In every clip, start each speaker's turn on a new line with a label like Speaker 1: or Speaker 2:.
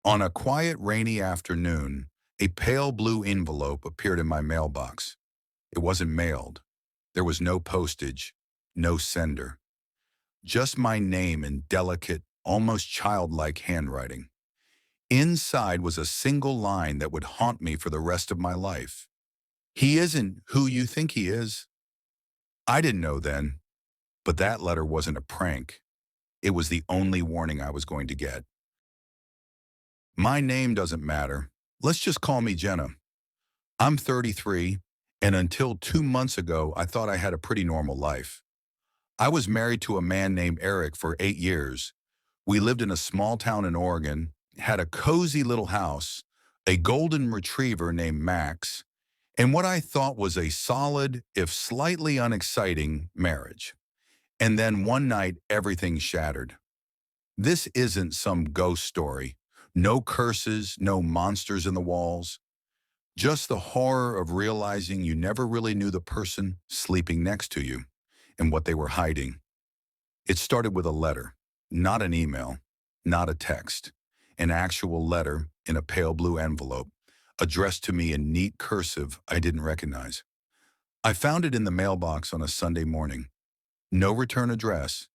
Speaker 1: On a quiet, rainy afternoon, a pale blue envelope appeared in my mailbox. It wasn't mailed. There was no postage, no sender. Just my name in delicate, almost childlike handwriting. Inside was a single line that would haunt me for the rest of my life. He isn't who you think he is. I didn't know then, but that letter wasn't a prank. It was the only warning I was going to get. My name doesn't matter. Let's just call me Jenna. I'm 33, and until 2 months ago, I thought I had a pretty normal life. I was married to a man named Eric for 8 years. We lived in a small town in Oregon, had a cozy little house, a golden retriever named Max, and what I thought was a solid, if slightly unexciting, marriage. And then one night, everything shattered. This isn't some ghost story. No curses, no monsters in the walls. Just the horror of realizing you never really knew the person sleeping next to you and what they were hiding. It started with a letter, not an email, not a text, an actual letter in a pale blue envelope, addressed to me in neat cursive I didn't recognize. I found it in the mailbox on a Sunday morning. No return address.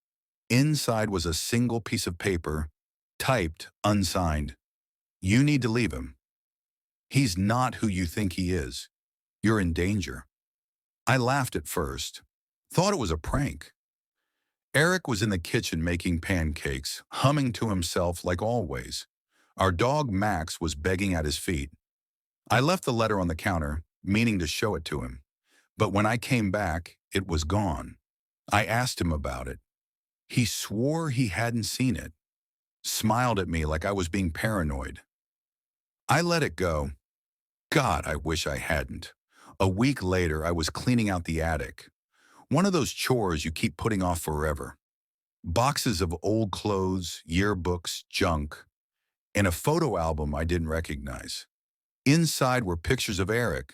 Speaker 1: Inside was a single piece of paper, typed, unsigned. You need to leave him. He's not who you think he is. You're in danger. I laughed at first, thought it was a prank. Eric was in the kitchen making pancakes, humming to himself like always. Our dog Max was begging at his feet. I left the letter on the counter, meaning to show it to him. But when I came back, it was gone. I asked him about it. He swore he hadn't seen it, smiled at me like I was being paranoid. I let it go. God, I wish I hadn't. A week later, I was cleaning out the attic. One of those chores you keep putting off forever. Boxes of old clothes, yearbooks, junk, and a photo album I didn't recognize. Inside were pictures of Eric,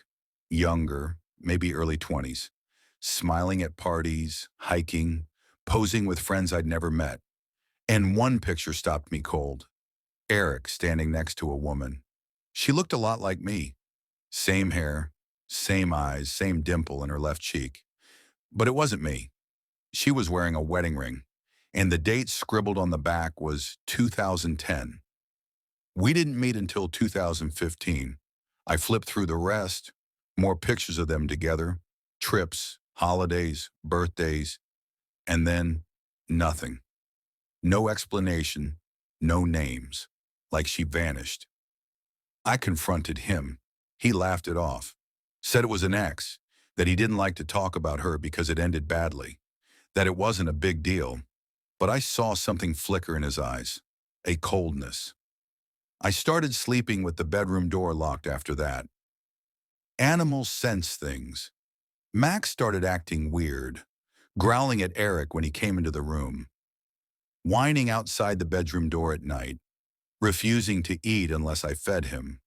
Speaker 1: younger, maybe early 20s, smiling at parties, hiking, posing with friends I'd never met. And one picture stopped me cold. Eric standing next to a woman. She looked a lot like me. Same hair, same eyes, same dimple in her left cheek. But it wasn't me. She was wearing a wedding ring, and the date scribbled on the back was 2010. We didn't meet until 2015. I flipped through the rest, more pictures of them together, trips, holidays, birthdays, and then nothing. No explanation, no names, like she vanished. I confronted him. He laughed it off, said it was an ex, that he didn't like to talk about her because it ended badly, that it wasn't a big deal. But I saw something flicker in his eyes, a coldness. I started sleeping with the bedroom door locked after that. Animals sense things. Max started acting weird, growling at Eric when he came into the room, whining outside the bedroom door at night, refusing to eat unless I fed him.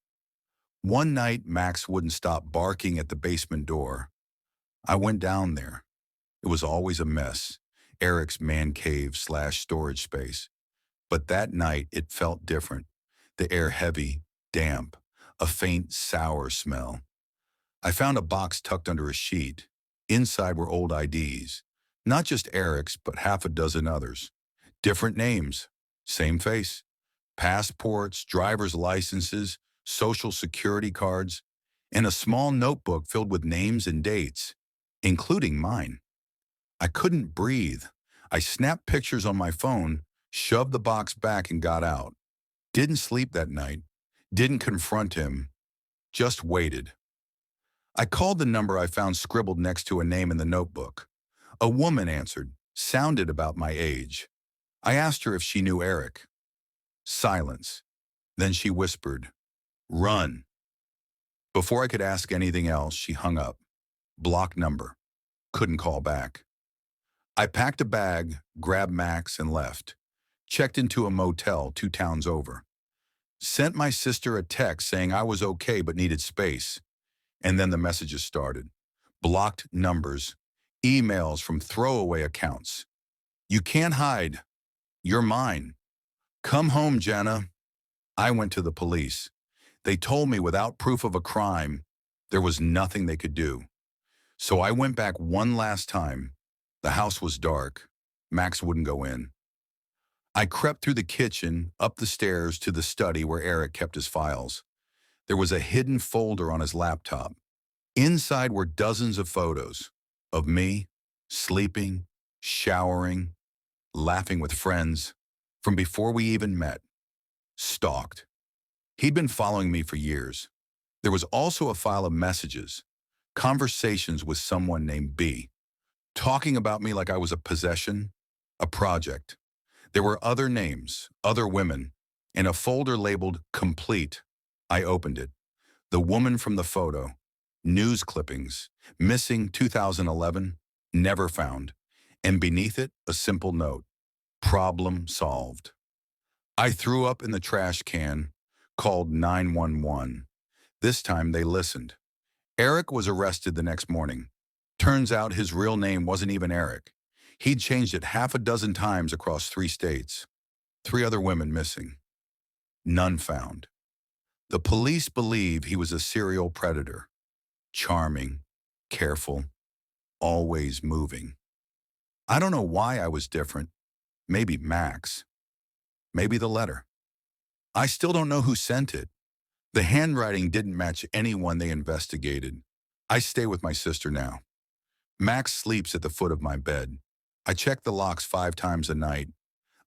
Speaker 1: One night, Max wouldn't stop barking at the basement door. I went down there. It was always a mess, Eric's man cave / storage space. But that night, it felt different. The air heavy, damp, a faint, sour smell. I found a box tucked under a sheet. Inside were old IDs. Not just Eric's, but half a dozen others. Different names, same face. Passports, driver's licenses, social security cards, and a small notebook filled with names and dates, including mine. I couldn't breathe. I snapped pictures on my phone, shoved the box back, and got out. Didn't sleep that night. Didn't confront him. Just waited. I called the number I found scribbled next to a name in the notebook. A woman answered, sounded about my age. I asked her if she knew Eric. Silence. Then she whispered, "Run." Before I could ask anything else, she hung up. Block number. Couldn't call back. I packed a bag, grabbed Max, and left. Checked into a motel 2 towns over. Sent my sister a text saying I was okay but needed space. And then the messages started. Blocked numbers. Emails from throwaway accounts. "You can't hide. You're mine. Come home, Jenna." I went to the police. They told me without proof of a crime, there was nothing they could do. So I went back one last time. The house was dark. Max wouldn't go in. I crept through the kitchen, up the stairs to the study where Eric kept his files. There was a hidden folder on his laptop. Inside were dozens of photos of me, sleeping, showering, laughing with friends, from before we even met. Stalked. He'd been following me for years. There was also a file of messages, conversations with someone named B, talking about me like I was a possession, a project. There were other names, other women, and a folder labeled Complete. I opened it. The woman from the photo, news clippings, missing 2011, never found, and beneath it, a simple note, problem solved. I threw up in the trash can, called 911. This time they listened. Eric was arrested the next morning. Turns out his real name wasn't even Eric. He'd changed it half a dozen times across 3 states. 3 other women missing. None found. The police believe he was a serial predator. Charming, careful, always moving. I don't know why I was different. Maybe Max. Maybe the letter. I still don't know who sent it. The handwriting didn't match anyone they investigated. I stay with my sister now. Max sleeps at the foot of my bed. I check the locks 5 times a night.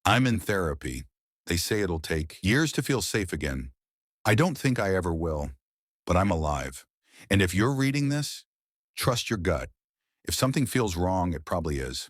Speaker 1: I'm in therapy. They say it'll take years to feel safe again. I don't think I ever will, but I'm alive. And if you're reading this, trust your gut. If something feels wrong, it probably is.